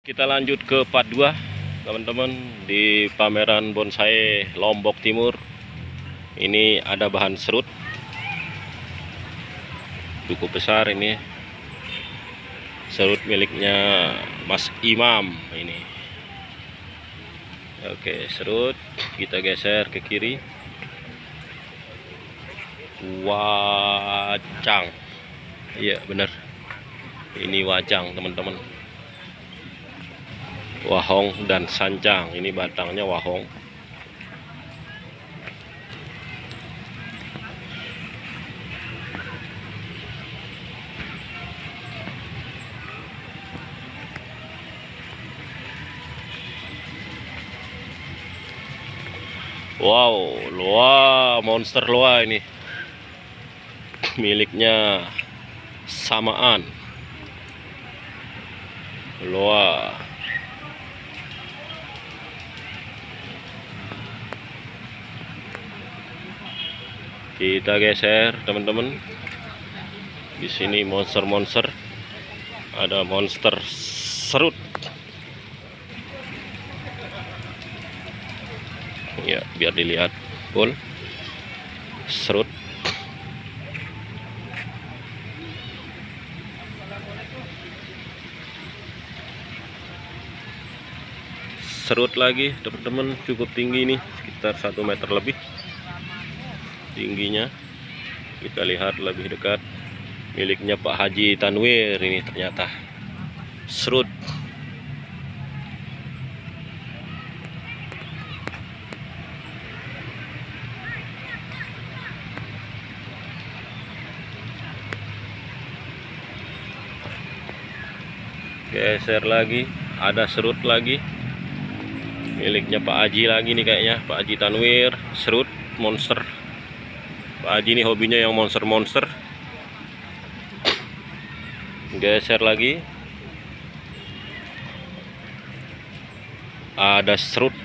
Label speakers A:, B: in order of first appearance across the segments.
A: Kita lanjut ke part 2 teman-teman, di pameran bonsai Lombok Timur. Ini ada bahan serut cukup besar, ini serut miliknya Mas Imam ini. Oke, serut kita geser ke kiri. Wajang, iya bener, ini wajang teman-teman. Wahong dan sancang, ini batangnya wahong. Wow, loa, monster loa ini miliknya samaan loa. Kita geser teman-teman. Di sini monster-monster, ada monster serut. Ya, biar dilihat full serut. Serut lagi teman-teman, cukup tinggi nih, sekitar 1 meter lebih tingginya. Kita lihat lebih dekat, miliknya Pak Haji Tanwir. Ini ternyata serut. Geser lagi, ada serut lagi miliknya Pak Haji lagi nih, kayaknya Pak Haji Tanwir. Serut monster. Pak Haji ini hobinya yang monster-monster. Geser lagi, ada serut.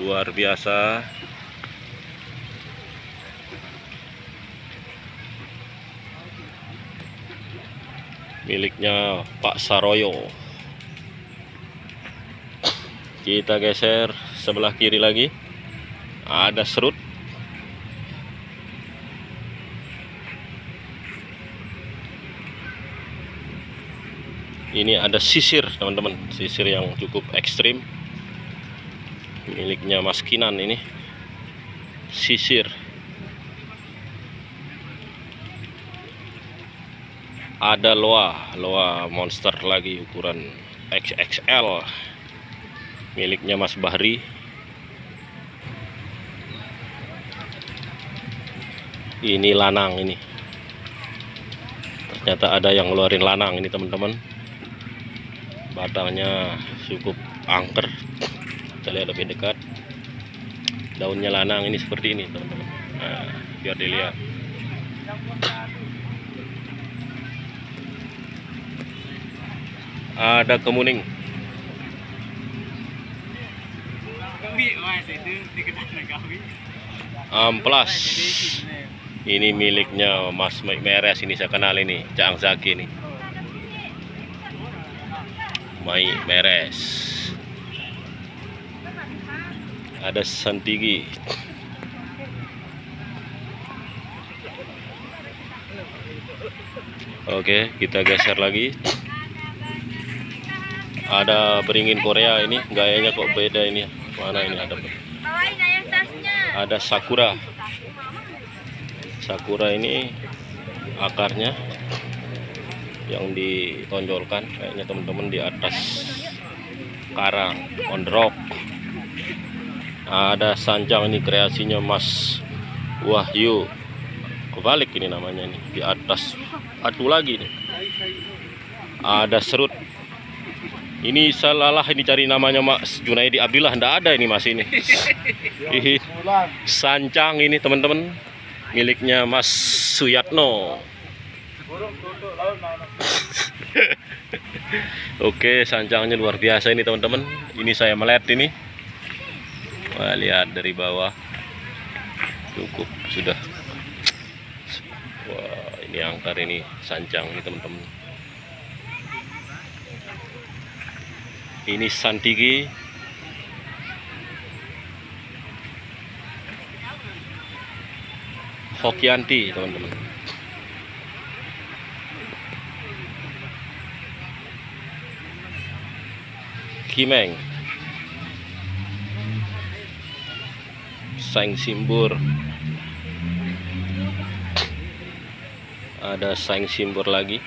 A: Luar biasa. Miliknya Pak Saroyo. Kita geser sebelah kiri lagi, ada serut. Ini ada sisir teman-teman, sisir yang cukup ekstrim, miliknya Mas Kinan ini. Sisir. Ada loa monster lagi ukuran XXL, miliknya Mas Bahri. Ini lanang ini. Ternyata ada yang ngeluarin lanang ini teman-teman. Batangnya cukup angker. Kita lihat lebih dekat. Daunnya lanang ini seperti ini teman-teman. Nah, biar dilihat. Ada kemuning. Amplas. Ini miliknya Mas Meres, ini saya kenal ini, Cang Zaki nih. Mai Meres. Ada santigi. Oke, kita geser lagi. Ada beringin Korea ini, gayanya kok beda ini. Mana ini ada sakura. Sakura ini akarnya yang ditonjolkan kayaknya teman-teman di atas karang on rock. Ada sancang, ini kreasinya Mas Wahyu. Kebalik ini namanya nih, di atas batu lagi nih. Ada serut. Ini salah ini cari namanya Mas Junaidi Abdillah, ndak ada ini Mas ini. Sancang ini teman-teman, miliknya Mas Suyatno. Oke, sancangnya luar biasa ini teman-teman. Ini saya melihat ini. Wah, lihat dari bawah. Cukup sudah. Wah. Ini angker, ini sancang nih teman-teman. Ini santigi. Hokianti teman-teman. Kimeng. Saing simbur. Ada saing simbur lagi.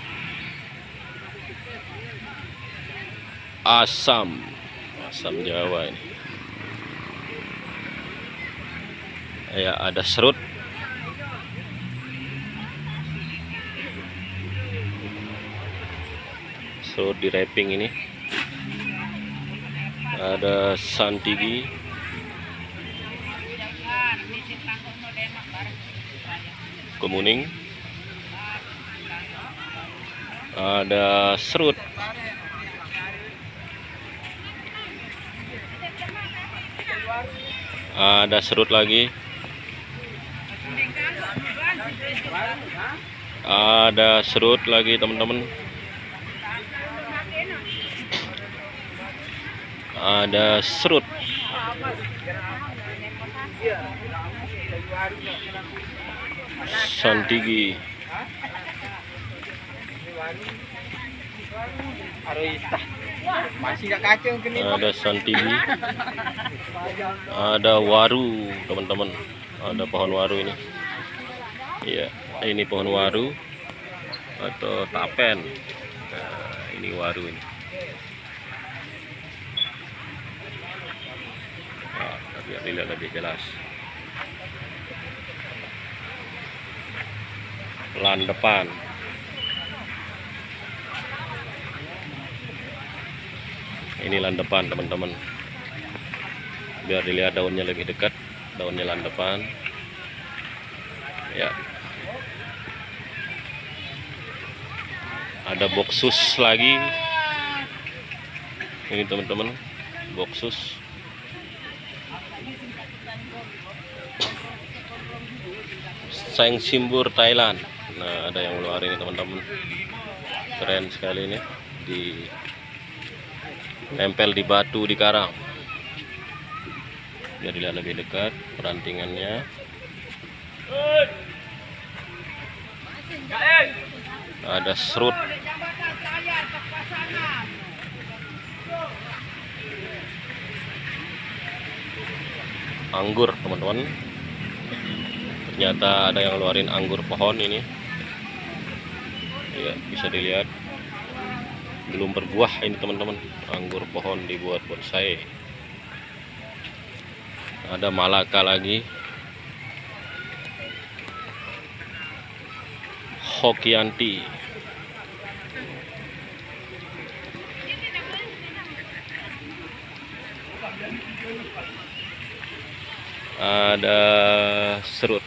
A: Asam Jawa ini. Ya, ada serut. Serut di wrapping ini. Ada santigi. Kemuning. Ada serut. Ada serut lagi. Ada serut lagi teman-teman. Ada serut. Santigi. Ada santigi. Ada waru teman-teman. Ada pohon waru ini. Iya, ini pohon waru atau tapen. Nah, ini waru ini. Nah, biar dilihat lebih jelas. Lan depan. Ini lan depan teman-teman. Biar dilihat daunnya lebih dekat. Daunnya lan depan. Ya. Ada boksus lagi. Ini teman-teman, boksus. Saing simbur Thailand. Nah, ada yang luar ini teman-teman. Keren sekali ini. Nempel di batu di karang. Biar dilihat lebih dekat perantingannya. Ada serut. Anggur teman-teman. Ternyata ada yang ngeluarin anggur pohon ini. Ya, bisa dilihat. Belum berbuah ini teman-teman. Anggur pohon dibuat bonsai. Ada Malaka lagi. Hokianti. Ada serut.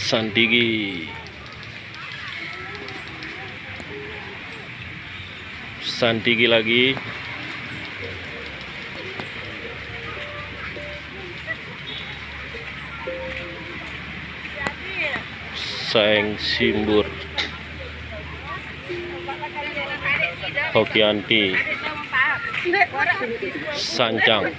A: Santigi. Santigi lagi. Saing simbur. Hokianti. Sancang.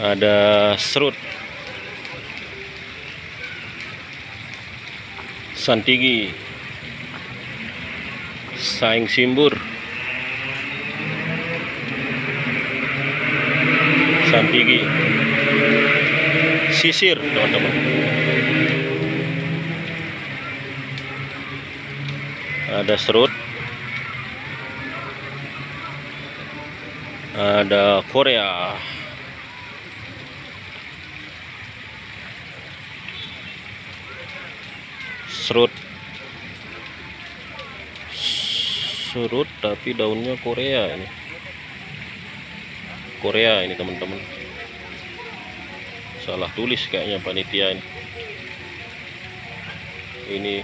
A: Ada serut. Santigi. Saing simbur. Santigi. Sisir teman-teman. Ada serut. Ada Korea. Serut tapi daunnya Korea ini. Korea ini teman-teman. Salah tulis kayaknya panitia ini. Ini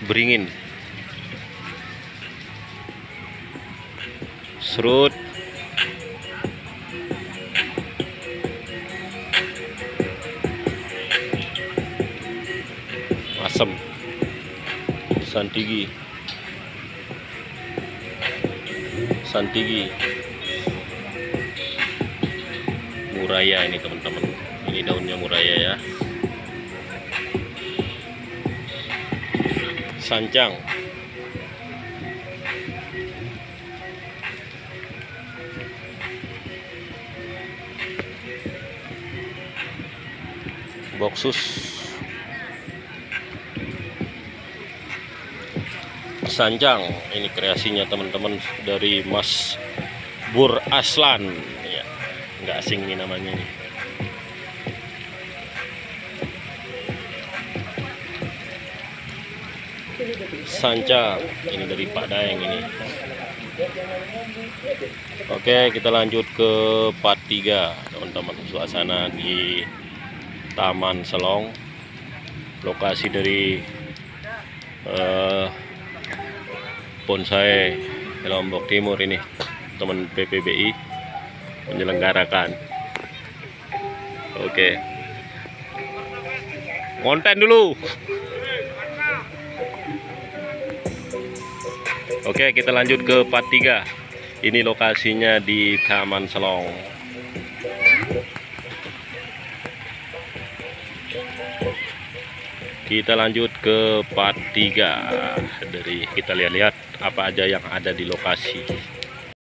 A: beringin, serut, asem, santigi, muraya ini teman-teman. Ini daunnya muraya ya. Sancang, boksus, sancang. Ini kreasinya teman-teman dari Mas Bur Aslan ya, nggak asing nih namanya nih. Sancang ini dari Pak Daeng ini. Oke, kita lanjut ke part 3 teman-teman. Suasana di Taman Selong, lokasi dari bonsai Lombok Timur ini, teman PPBI menyelenggarakan. Oke, konten dulu. Oke, kita lanjut ke part 3. Ini lokasinya di Taman Selong. Kita lanjut ke part 3. Dari kita lihat-lihat apa aja yang ada di lokasi.